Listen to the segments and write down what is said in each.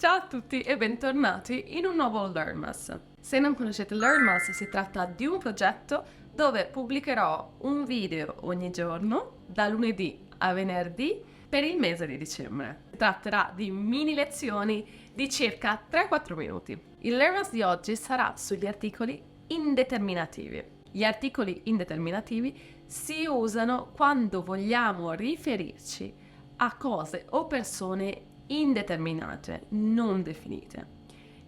Ciao a tutti e bentornati in un nuovo Learnmas. Se non conoscete Learnmas, si tratta di un progetto dove pubblicherò un video ogni giorno, da lunedì a venerdì, per il mese di dicembre. Si tratterà di mini lezioni di circa 3-4 minuti. Il Learnmas di oggi sarà sugli articoli indeterminativi. Gli articoli indeterminativi si usano quando vogliamo riferirci a cose o persone indeterminate, non definite.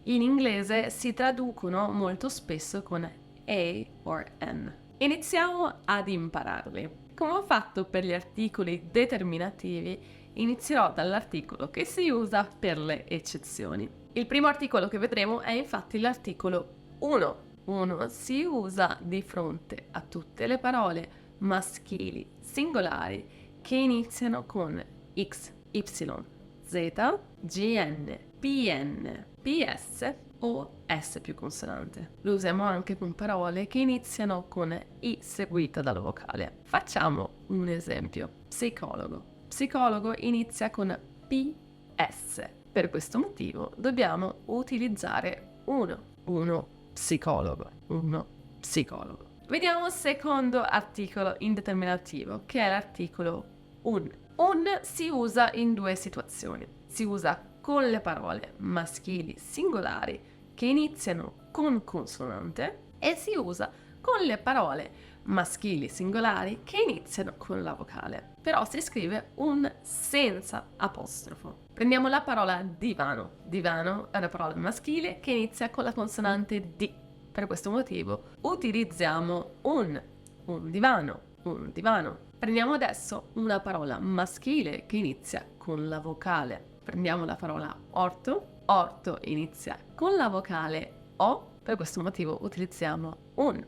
In inglese si traducono molto spesso con a o an. Iniziamo ad impararli. Come ho fatto per gli articoli determinativi, inizierò dall'articolo che si usa per le eccezioni. Il primo articolo che vedremo è infatti l'articolo 1. 1 si usa di fronte a tutte le parole maschili singolari che iniziano con x, y, z, gn, pn, ps o s più consonante. Lo usiamo anche con parole che iniziano con i seguita dalla vocale. Facciamo un esempio. Psicologo. Psicologo inizia con ps. Per questo motivo dobbiamo utilizzare uno psicologo. Uno psicologo. Vediamo il secondo articolo indeterminativo, che è l'articolo un. Un si usa in due situazioni. Si usa con le parole maschili singolari che iniziano con consonante e si usa con le parole maschili singolari che iniziano con la vocale. Però si scrive un senza apostrofo. Prendiamo la parola divano. Divano è una parola maschile che inizia con la consonante D. Per questo motivo utilizziamo un divano, un divano. Prendiamo adesso una parola maschile che inizia con la vocale. Prendiamo la parola orto. Orto inizia con la vocale O. Per questo motivo utilizziamo un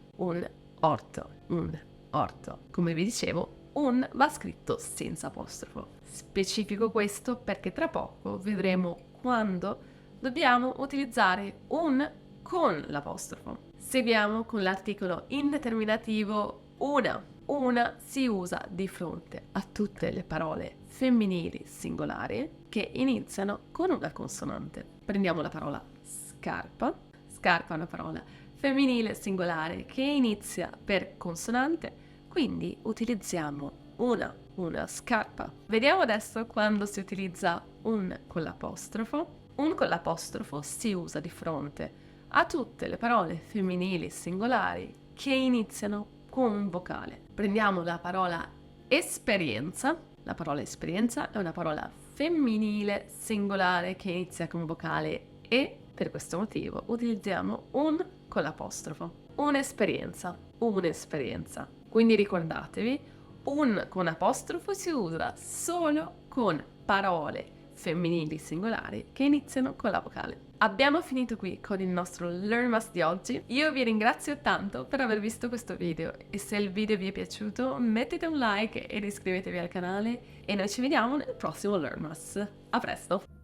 orto, un orto. Come vi dicevo, un va scritto senza apostrofo. Specifico questo perché tra poco vedremo quando dobbiamo utilizzare un con l'apostrofo. Seguiamo con l'articolo indeterminativo una. Una si usa di fronte a tutte le parole femminili singolari che iniziano con una consonante. Prendiamo la parola scarpa. Scarpa è una parola femminile singolare che inizia per consonante, quindi utilizziamo una scarpa. Vediamo adesso quando si utilizza un con l'apostrofo. Un con l'apostrofo si usa di fronte a tutte le parole femminili singolari che iniziano con un vocale. Prendiamo la parola esperienza. La parola esperienza è una parola femminile singolare che inizia con vocale E. Per questo motivo utilizziamo un con l'apostrofo. Un'esperienza, un'esperienza. Quindi ricordatevi, un con apostrofo si usa solo con parole femminili singolari che iniziano con la vocale. Abbiamo finito qui con il nostro Learnmas di oggi. Io vi ringrazio tanto per aver visto questo video e se il video vi è piaciuto mettete un like ed iscrivetevi al canale e noi ci vediamo nel prossimo Learnmas. A presto!